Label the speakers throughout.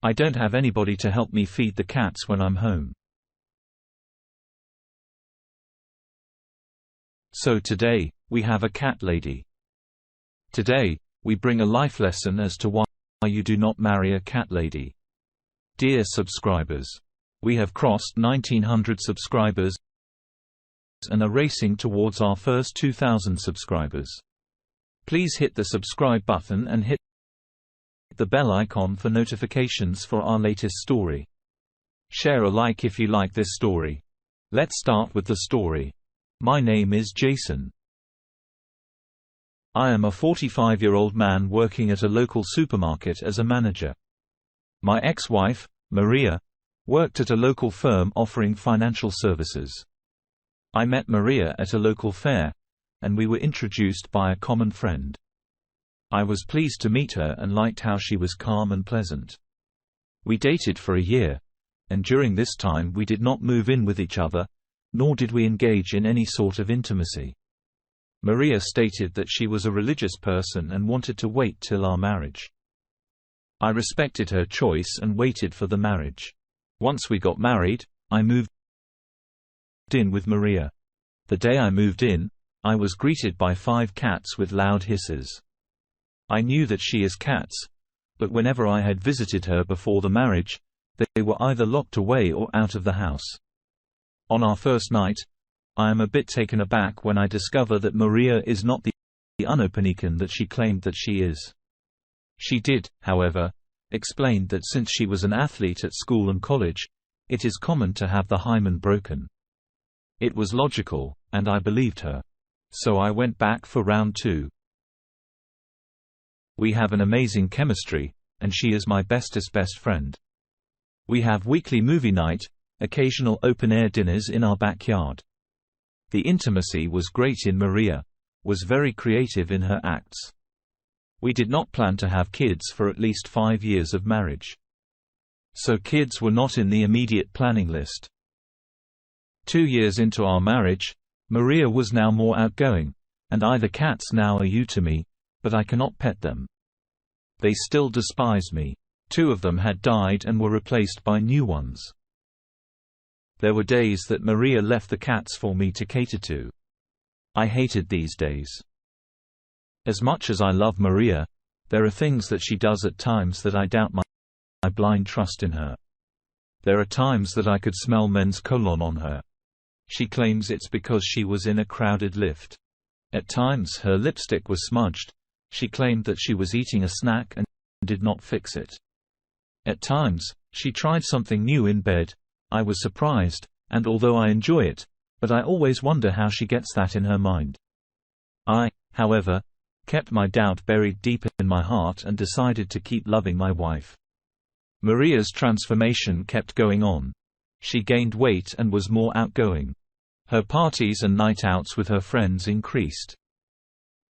Speaker 1: I don't have anybody to help me feed the cats when I'm home. So today, we have a cat lady. Today, we bring a life lesson as to why you do not marry a cat lady. Dear subscribers, we have crossed 1900 subscribers and are racing towards our first 2000 subscribers. Please hit the subscribe button and hit the bell icon for notifications for our latest story. Share a like if you like this story. Let's start with the story. My name is Jason. I am a 45-year-old man working at a local supermarket as a manager. My ex-wife, Maria, worked at a local firm offering financial services. I met Maria at a local fair, and we were introduced by a common friend. I was pleased to meet her and liked how she was calm and pleasant. We dated for a year, and during this time we did not move in with each other, nor did we engage in any sort of intimacy. Maria stated that she was a religious person and wanted to wait till our marriage. I respected her choice and waited for the marriage. Once we got married, I moved in with Maria. The day I moved in, I was greeted by 5 cats with loud hisses. I knew that she is cats, but whenever I had visited her before the marriage, they were either locked away or out of the house. On our first night, I am a bit taken aback when I discover that Maria is not the unopenican that she claimed that she is. She did, however, explain that since she was an athlete at school and college, it is common to have the hymen broken. It was logical, and I believed her. So I went back for round 2. We have an amazing chemistry, and she is my bestest best friend. We have weekly movie night, occasional open-air dinners in our backyard. The intimacy was great in Maria, was very creative in her acts. We did not plan to have kids for at least 5 years of marriage. So kids were not in the immediate planning list. 2 years into our marriage, Maria was now more outgoing, and the cats now are you to me, but I cannot pet them. They still despise me. 2 of them had died and were replaced by new ones. There were days that Maria left the cats for me to cater to. I hated these days. As much as I love Maria, there are things that she does at times that I doubt my blind trust in her. There are times that I could smell men's cologne on her. She claims it's because she was in a crowded lift. At times her lipstick was smudged. She claimed that she was eating a snack and did not fix it. At times, she tried something new in bed. I was surprised, and although I enjoy it, but I always wonder how she gets that in her mind. I, however, kept my doubt buried deep in my heart and decided to keep loving my wife. Maria's transformation kept going on. She gained weight and was more outgoing. Her parties and night outs with her friends increased.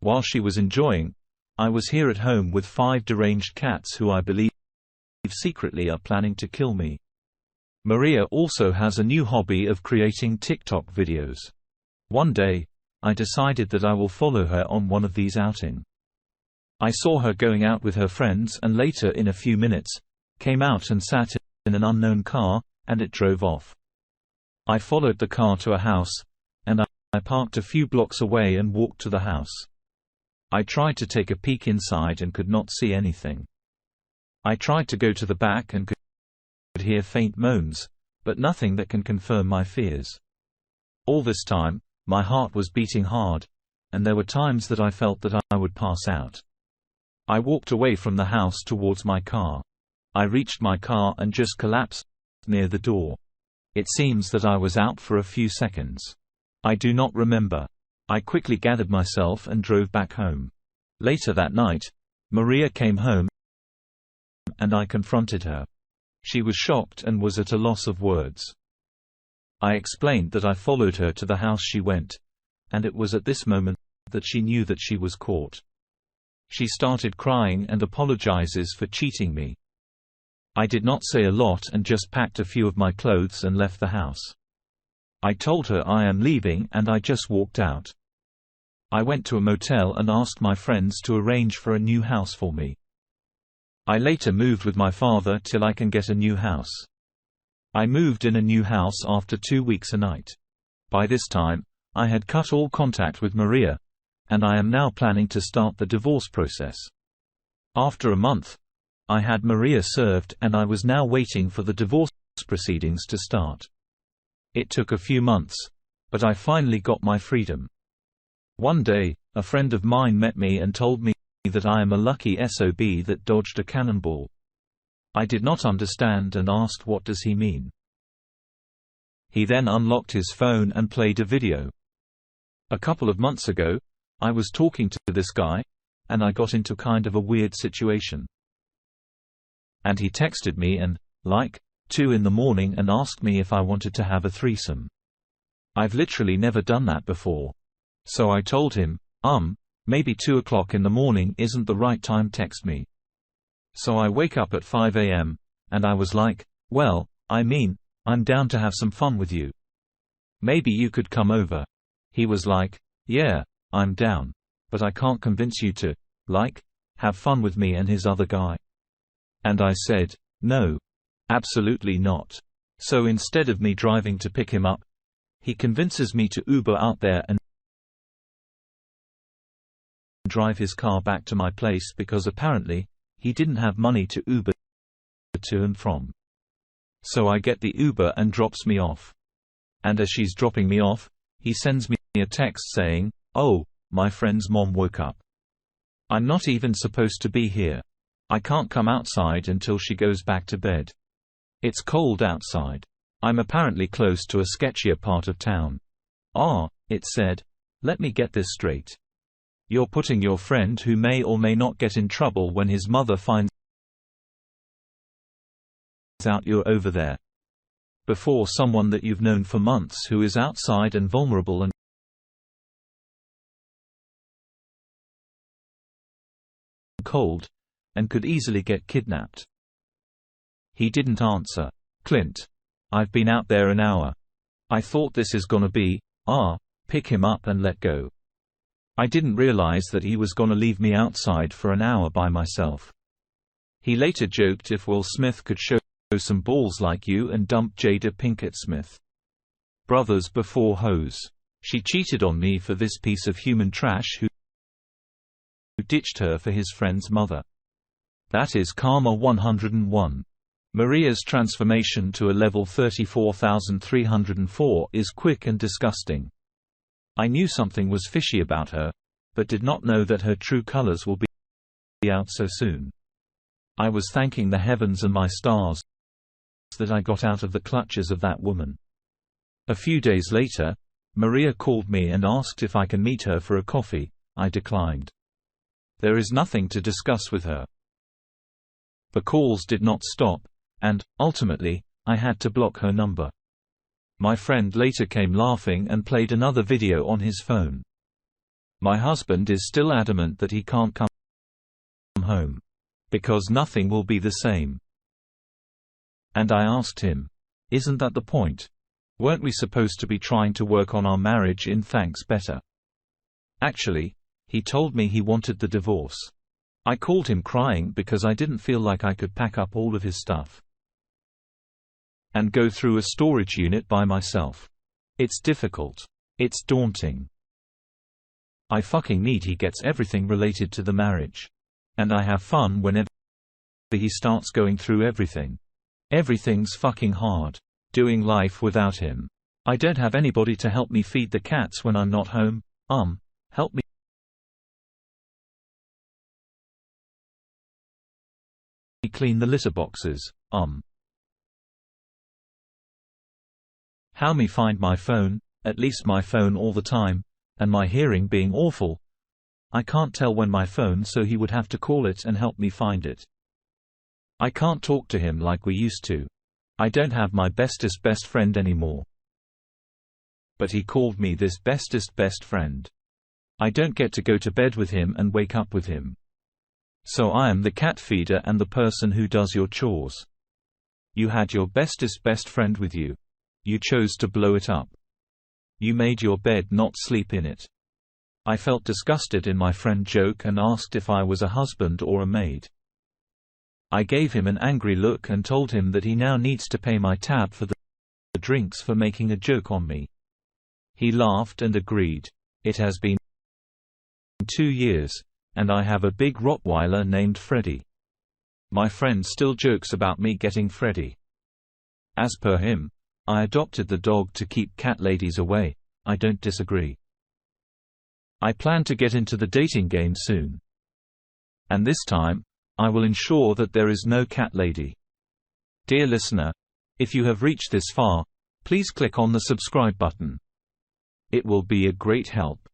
Speaker 1: While she was enjoying, I was here at home with 5 deranged cats who I believe secretly are planning to kill me. Maria also has a new hobby of creating TikTok videos. One day, I decided that I will follow her on one of these outings. I saw her going out with her friends and later in a few minutes, came out and sat in an unknown car, and it drove off. I followed the car to a house, and I parked a few blocks away and walked to the house. I tried to take a peek inside and could not see anything. I tried to go to the back and could hear faint moans, but nothing that can confirm my fears. All this time, my heart was beating hard, and there were times that I felt that I would pass out. I walked away from the house towards my car. I reached my car and just collapsed near the door. It seems that I was out for a few seconds. I do not remember. I quickly gathered myself and drove back home. Later that night, Maria came home, and I confronted her. She was shocked and was at a loss of words. I explained that I followed her to the house she went, and it was at this moment that she knew that she was caught. She started crying and apologizes for cheating me. I did not say a lot and just packed a few of my clothes and left the house. I told her I am leaving and I just walked out. I went to a motel and asked my friends to arrange for a new house for me. I later moved with my father till I can get a new house. I moved in a new house after 2 weeks a night. By this time, I had cut all contact with Maria, and I am now planning to start the divorce process. After a month, I had Maria served and I was now waiting for the divorce proceedings to start. It took a few months, but I finally got my freedom. One day, a friend of mine met me and told me that I am a lucky SOB that dodged a cannonball. I did not understand and asked what does he mean. He then unlocked his phone and played a video. A couple of months ago, I was talking to this guy, and I got into kind of a weird situation. And he texted me and, 2 in the morning and asked me if I wanted to have a threesome. I've literally never done that before. So I told him, maybe 2 o'clock in the morning isn't the right time, text me. So I wake up at 5 a.m., and I was like, well, I'm down to have some fun with you. Maybe you could come over. He was like, yeah, I'm down. But I can't convince you to, have fun with me and his other guy. And I said, no. Absolutely not. So instead of me driving to pick him up, he convinces me to Uber out there and drive his car back to my place because apparently, he didn't have money to Uber to and from. So I get the Uber and drops me off. And as she's dropping me off, he sends me a text saying, oh, my friend's mom woke up. I'm not even supposed to be here. I can't come outside until she goes back to bed. It's cold outside. I'm apparently close to a sketchier part of town. It said, let me get this straight. You're putting your friend who may or may not get in trouble when his mother finds out you're over there. Before someone that you've known for months who is outside and vulnerable and cold, and could easily get kidnapped. He didn't answer. Clint. I've been out there an hour. I thought this is gonna be, pick him up and let go. I didn't realize that he was gonna leave me outside for an hour by myself. He later joked if Will Smith could show some balls like you and dump Jada Pinkett Smith. Brothers before hoes. She cheated on me for this piece of human trash who ditched her for his friend's mother. That is karma 101. Maria's transformation to a level 34,304 is quick and disgusting. I knew something was fishy about her, but did not know that her true colors will be out so soon. I was thanking the heavens and my stars that I got out of the clutches of that woman. A few days later, Maria called me and asked if I can meet her for a coffee. I declined. There is nothing to discuss with her. The calls did not stop, and, ultimately, I had to block her number. My friend later came laughing and played another video on his phone. My husband is still adamant that he can't come home. Because nothing will be the same. And I asked him, isn't that the point? Weren't we supposed to be trying to work on our marriage in thanks better? Actually, he told me he wanted the divorce. I called him crying because I didn't feel like I could pack up all of his stuff and go through a storage unit by myself. It's difficult. It's daunting. I fucking need he gets everything related to the marriage. And I have fun whenever he starts going through everything. Everything's fucking hard. Doing life without him. I don't have anybody to help me feed the cats when I'm not home. Help me clean the litter boxes. How me find my phone, at least my phone all the time, and my hearing being awful. I can't tell when my phone, so he would have to call it and help me find it. I can't talk to him like we used to. I don't have my bestest best friend anymore. But he called me this bestest best friend. I don't get to go to bed with him and wake up with him. So I am the cat feeder and the person who does your chores. You had your bestest best friend with you. You chose to blow it up. You made your bed, not sleep in it. I felt disgusted in my friend joke and asked if I was a husband or a maid. I gave him an angry look and told him that he now needs to pay my tab for the drinks for making a joke on me. He laughed and agreed. It has been 2 years, and I have a big Rottweiler named Freddy. My friend still jokes about me getting Freddy. As per him, I adopted the dog to keep cat ladies away. I don't disagree. I plan to get into the dating game soon. And this time, I will ensure that there is no cat lady. Dear listener, if you have reached this far, please click on the subscribe button. It will be a great help.